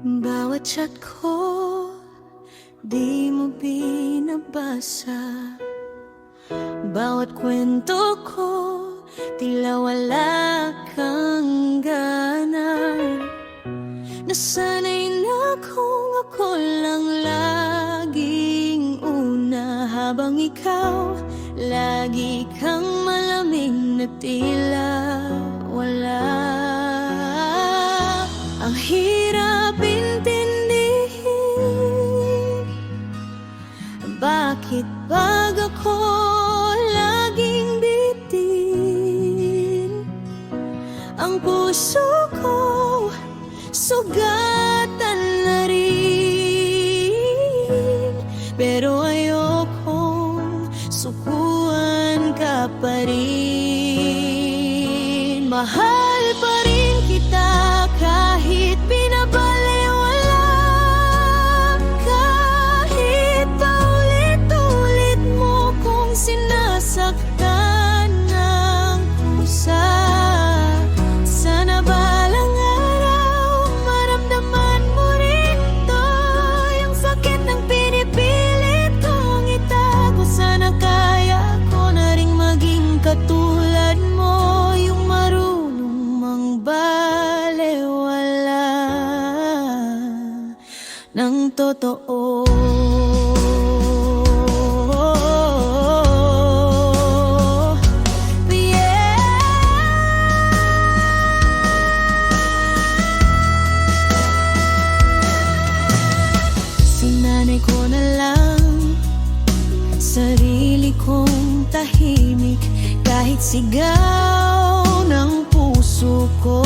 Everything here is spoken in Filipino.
Bawat chat ko, di mo binabasa. Bawat kwento ko, tila wala kang gana. Nasanay na kung ako lang laging una, habang ikaw, lagi kang malamig na tila wala. Ang hirap intindihin, bakit pag ako laging bitin, ang puso ko sugatan na rin. Pero ayokong sukuan ka pa rin. Mahal pa rin kita kahit pinabaliwala, kahit paulit-ulit mo kong sinasaktan ng pusa. Sana balang araw maramdaman mo rin to, yung sakit ng pinipilit kong itago. Sana kaya ko na ring maging katulad mo, yung marunong mangbaliwala ng totoo. Sinanay ko na lang sarili kong tahimik, kahit sigaw ng puso ko.